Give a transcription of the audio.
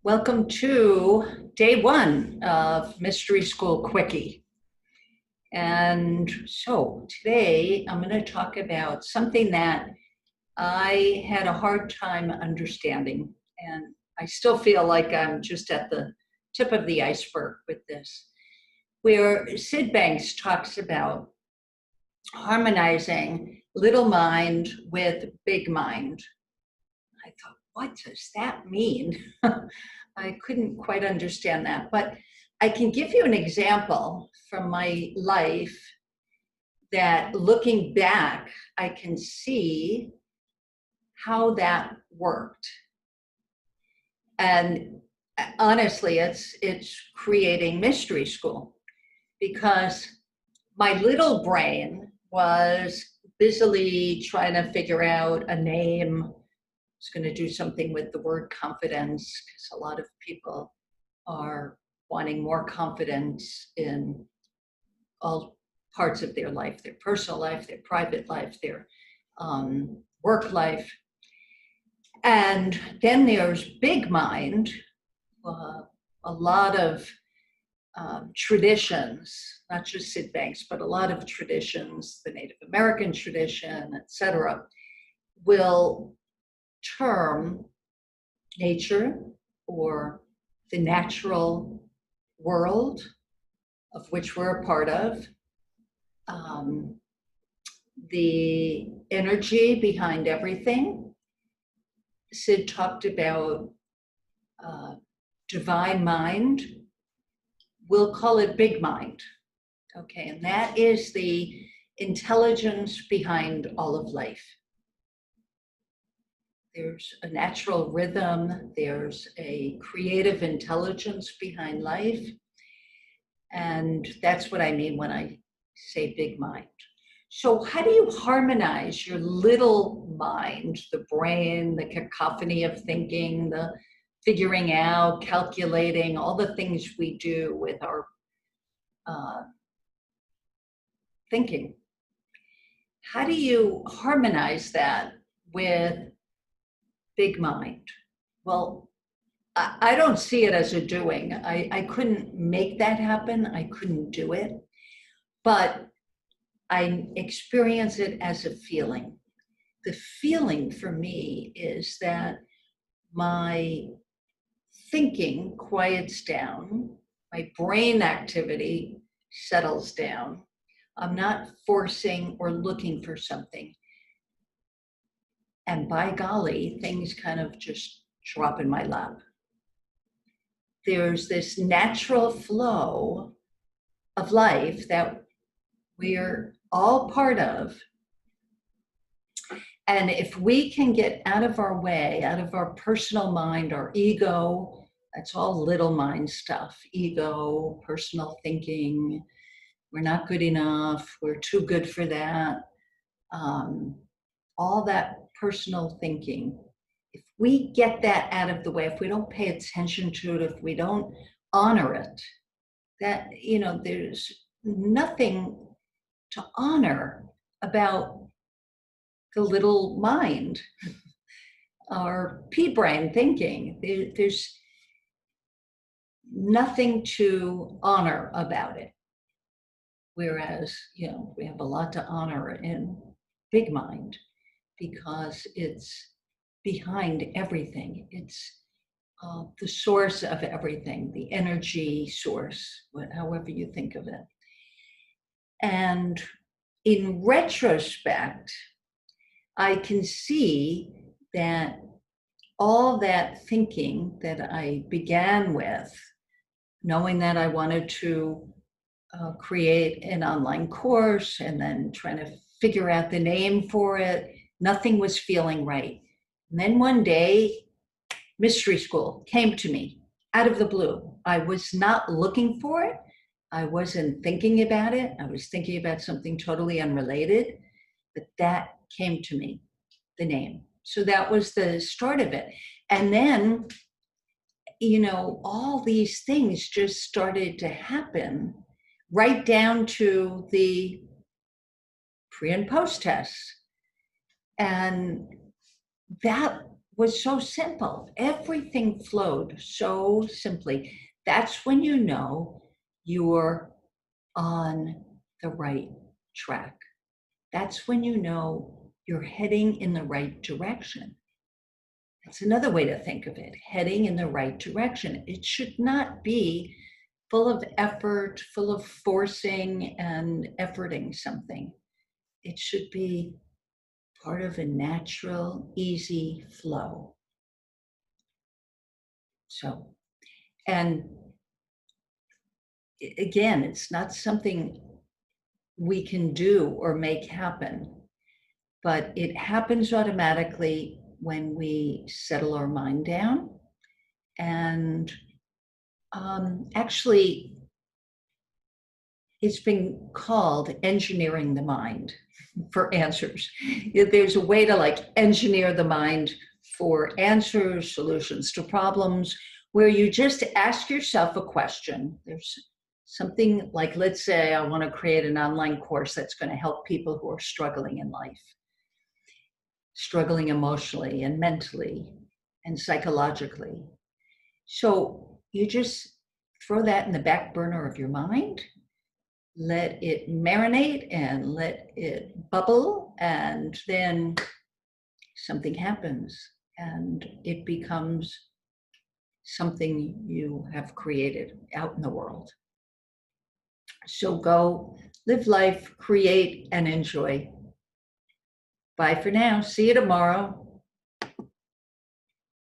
Welcome to day one of Mystery School Quickie. And so today I'm going to talk about something that I had a hard time understanding. And I still feel like I'm just at the tip of the iceberg with this, where Sid Banks talks about harmonizing little mind with big mind. I thought, what does that mean? I couldn't quite understand that, but I can give you an example from my life that looking back, I can see how that worked. And honestly, it's creating mystery school because my little brain was busily trying to figure out a name. I was going to do something with the word confidence because a lot of people are wanting more confidence in all parts of their life, their personal life, their private life, their work life. And then there's big mind, a lot of traditions, not just Sid Banks, but a lot of traditions, the Native American tradition, etc., will term nature or the natural world of which we're a part of, the energy behind everything. Sid talked about divine mind. We'll call it big mind. Okay, and that is the intelligence behind all of life. There's a natural rhythm, there's a creative intelligence behind life. And that's what I mean when I say big mind. So how do you harmonize your little mind, the brain, the cacophony of thinking, the figuring out, calculating, all the things we do with our thinking? How do you harmonize that with big mind? Well, I don't see it as a doing. I couldn't make that happen. I couldn't do it. But I experience it as a feeling. The feeling for me is that my thinking quiets down, my brain activity settles down. I'm not forcing or looking for something. And by golly, things kind of just drop in my lap. There's this natural flow of life that we're all part of. And if we can get out of our way, out of our personal mind, our ego, that's all little mind stuff, ego, personal thinking, we're not good enough, we're too good for that, all that personal thinking. If we get that out of the way, if we don't pay attention to it, if we don't honor it, that, there's nothing to honor about the little mind or pea-brain thinking. There's nothing to honor about it. Whereas, we have a lot to honor in big mind because it's behind everything. It's the source of everything, the energy source, however you think of it. And in retrospect, I can see that all that thinking that I began with, knowing that I wanted to create an online course and then trying to figure out the name for it, nothing was feeling right. And then one day, Mystery School came to me out of the blue. I was not looking for it. I wasn't thinking about it. I was thinking about something totally unrelated, but that came to me, the name. So that was the start of it. And then, all these things just started to happen right down to the pre and post tests. And that was so simple. Everything flowed so simply. That's when you know you're on the right track. That's when you know you're heading in the right direction. That's another way to think of it, heading in the right direction. It should not be full of effort, full of forcing and efforting something. It should be part of a natural, easy flow. So, and again, it's not something we can do or make happen, but it happens automatically when we settle our mind down. And actually, it's been called engineering the mind for answers. There's a way to like engineer the mind for answers, solutions to problems, where you just ask yourself a question. There's something like, let's say I want to create an online course that's going to help people who are struggling in life, struggling emotionally and mentally and psychologically. So you just throw that in the back burner of your mind, let it marinate and let it bubble, and then something happens and it becomes something you have created out in the world. So go live life, create, and enjoy. Bye for now. See you tomorrow.